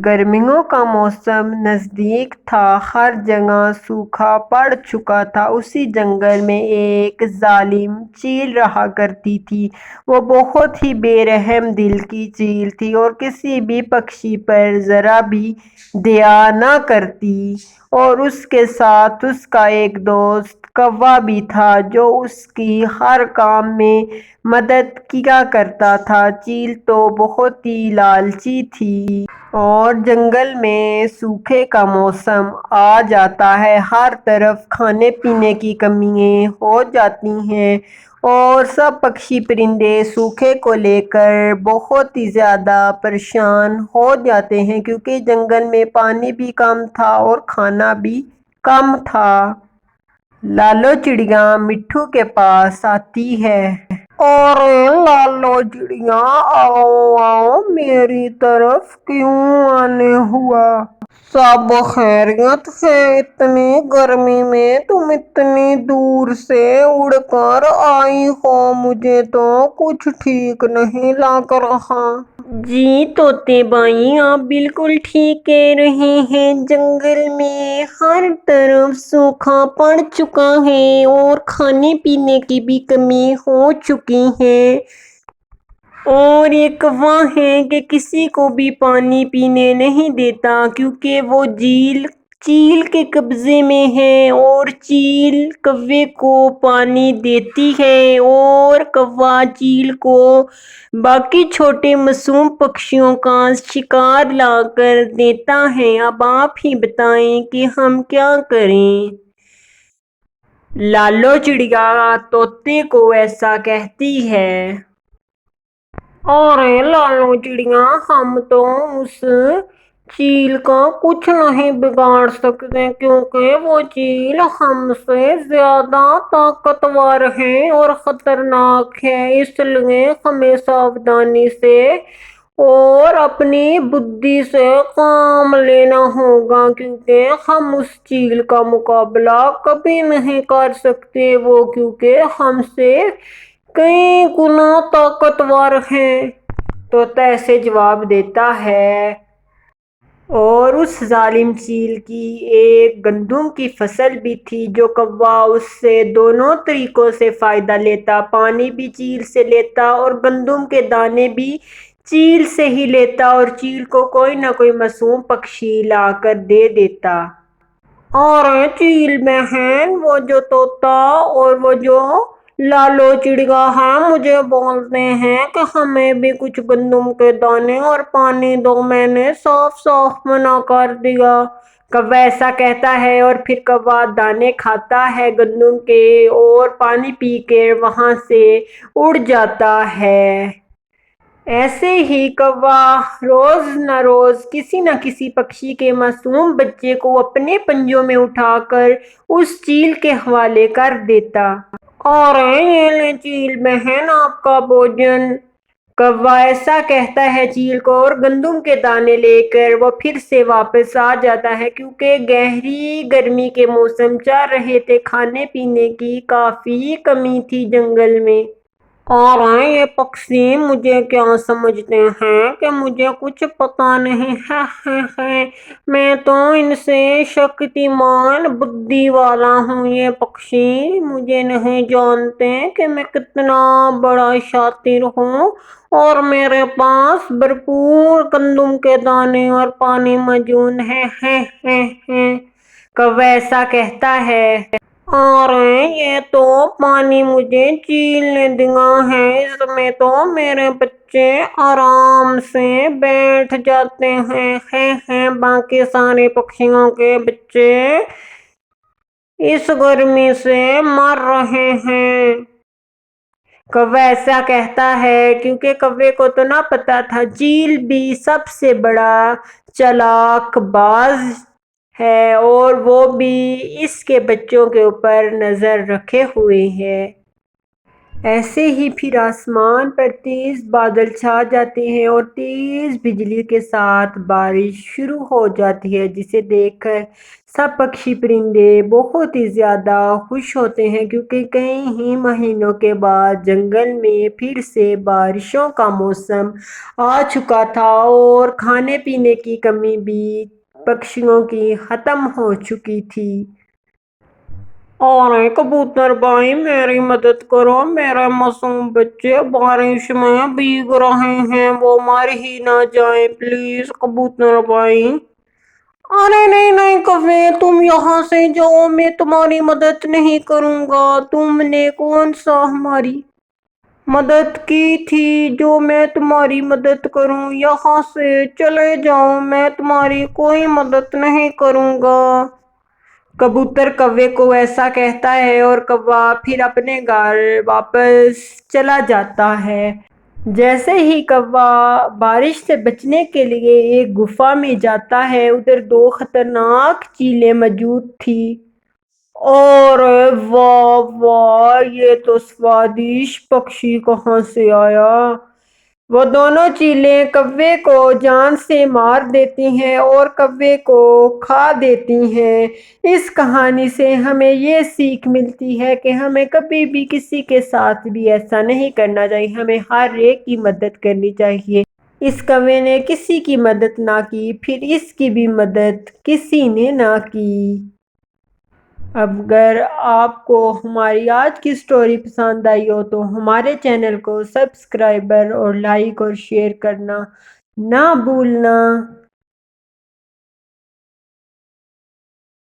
گرمیوں کا موسم نزدیک تھا، ہر جگہ سوکھا پڑ چکا تھا۔ اسی جنگل میں ایک ظالم چیل رہا کرتی تھی۔ وہ بہت ہی بے رحم دل کی چیل تھی اور کسی بھی پکشی پر ذرا بھی دیا نہ کرتی، اور اس کے ساتھ اس کا ایک دوست کوا بھی تھا جو اس کی ہر کام میں مدد کیا کرتا تھا۔ چیل تو بہت ہی لالچی تھی، اور جنگل میں سوکھے کا موسم آ جاتا ہے، ہر طرف کھانے پینے کی کمیاں ہو جاتی ہیں اور سب پکشی پرندے سوکھے کو لے کر بہت ہی زیادہ پریشان ہو جاتے ہیں، کیونکہ جنگل میں پانی بھی کم تھا اور کھانا بھی کم تھا۔ لالو چڑیا مٹھو کے پاس آتی ہے۔ ارے لالو چڑیا، آؤ آؤ، میری طرف کیوں آنے ہوا؟ سب خیریت ہے؟ اتنی گرمی میں تم اتنی دور سے اڑ کر آئی ہو، مجھے تو کچھ ٹھیک نہیں لگ رہا۔ جی طوطے بھائی، آپ بالکل ٹھیک کہہ رہے ہیں، جنگل میں ہر طرف سوکھا پڑ چکا ہے اور کھانے پینے کی بھی کمی ہو چکی ہے، اور یہ کوا ہے کہ کسی کو بھی پانی پینے نہیں دیتا، کیونکہ وہ چیل کے قبضے میں ہے، اور چیل کوے کو پانی دیتی ہے اور کوا چیل کو باقی چھوٹے معصوم پکشیوں کا شکار لا کر دیتا ہے۔ اب آپ ہی بتائیں کہ ہم کیا کریں؟ لالو چڑیا طوطے کو ایسا کہتی ہے۔ ارے لالو چڑیا، ہم تو اس چیل کا کچھ نہیں بگاڑ سکتے، کیونکہ وہ چیل ہم سے زیادہ طاقتور ہے اور خطرناک ہے، اس لیے ہمیں ساودھانی سے اور اپنی بدھی سے کام لینا ہوگا، کیونکہ ہم اس چیل کا مقابلہ کبھی نہیں کر سکتے، وہ کیونکہ ہم سے کئی گنا طاقتور ہے۔ طوطا ایسے جواب دیتا ہے۔ اور اس ظالم چیل کی ایک گندم کی فصل بھی تھی، جو کوا اس سے دونوں طریقوں سے فائدہ لیتا، پانی بھی چیل سے لیتا اور گندم کے دانے بھی چیل سے ہی لیتا، اور چیل کو کوئی نہ کوئی معصوم پکشی لا کر دے دیتا۔ ارے چیل بہن، وہ جو طوطا اور وہ جو لالو چڑیا ہے مجھے بولتے ہیں کہ ہمیں بھی کچھ گندم کے دانے اور پانی دو، میں نے صاف صاف منع کر دیا۔ کوا ایسا کہتا ہے اور پھر کوا دانے کھاتا ہے گندم کے اور پانی پی کر وہاں سے اڑ جاتا ہے۔ ایسے ہی کوا روز نہ روز کسی نہ کسی پکشی کے معصوم بچے کو اپنے پنجوں میں اٹھا کر اس چیل کے حوالے کر دیتا۔ ارے یہ لیں چیل بہن، آپ کا بھوجن۔ کوا ایسا کہتا ہے چیل کو، اور گندم کے دانے لے کر وہ پھر سے واپس آ جاتا ہے، کیونکہ گہری گرمی کے موسم چل رہے تھے، کھانے پینے کی کافی کمی تھی جنگل میں۔ ارے یہ پکشی مجھے کیا سمجھتے ہیں کہ مجھے کچھ پتا نہیں ہے، میں تو ان سے شکتیمان بدھی والا ہوں، یہ پکشی مجھے نہیں جانتے کہ میں کتنا بڑا شاطر ہوں اور میرے پاس بھرپور گندم کے دانے اور پانی موجود ہے۔ کوا ایسا کہتا ہے۔ ارے یہ تو پانی مجھے چیل نے دیا ہے، اس میں تو میرے بچے آرام سے بیٹھ جاتے ہیں، باقی سارے پکشیوں کے بچے اس گرمی سے مر رہے ہیں۔ کوا ایسا کہتا ہے، کیونکہ کوے کو تو نہ پتا تھا چیل بھی سب سے بڑا چالاک باز ہے اور وہ بھی اس کے بچوں کے اوپر نظر رکھے ہوئے ہے۔ ایسے ہی پھر آسمان پر تیز بادل چھا جاتے ہیں اور تیز بجلی کے ساتھ بارش شروع ہو جاتی ہے، جسے دیکھ کر سب پکشی پرندے بہت ہی زیادہ خوش ہوتے ہیں، کیونکہ کئی ہی مہینوں کے بعد جنگل میں پھر سے بارشوں کا موسم آ چکا تھا اور کھانے پینے کی کمی بھی پکشیوں کی ختم ہو چکی تھی۔ ارے کبوتر بھائی، میری مدد کرو، میرے معصوم بچے بارش میں بھیگ رہے ہیں، وہ مر ہی نہ جائیں، پلیز کبوتر بھائی۔ ارے نہیں نہیں کوے، تم یہاں سے جاؤ، میں تمہاری مدد نہیں کروں گا۔ تم نے کون سا ہماری مدد کی تھی جو میں تمہاری مدد کروں؟ یہاں سے چلے جاؤ، میں تمہاری کوئی مدد نہیں کروں گا۔ کبوتر کوے کو ایسا کہتا ہے اور کوا پھر اپنے گھر واپس چلا جاتا ہے۔ جیسے ہی کوا بارش سے بچنے کے لیے ایک گفا میں جاتا ہے، ادھر دو خطرناک چیلیں موجود تھیں۔ اور واہ واہ، یہ تو سوادشٹ پکشی کہاں سے آیا! وہ دونوں چیلیں کوے کو جان سے مار دیتی ہیں اور کوے کو کھا دیتی ہیں۔ اس کہانی سے ہمیں یہ سیکھ ملتی ہے کہ ہمیں کبھی بھی کسی کے ساتھ بھی ایسا نہیں کرنا چاہیے، ہمیں ہر ایک کی مدد کرنی چاہیے۔ اس کوے نے کسی کی مدد نہ کی، پھر اس کی بھی مدد کسی نے نہ کی۔ اگر آپ کو ہماری آج کی سٹوری پسند آئی ہو تو ہمارے چینل کو سبسکرائب اور لائک اور شیئر کرنا نہ بھولنا۔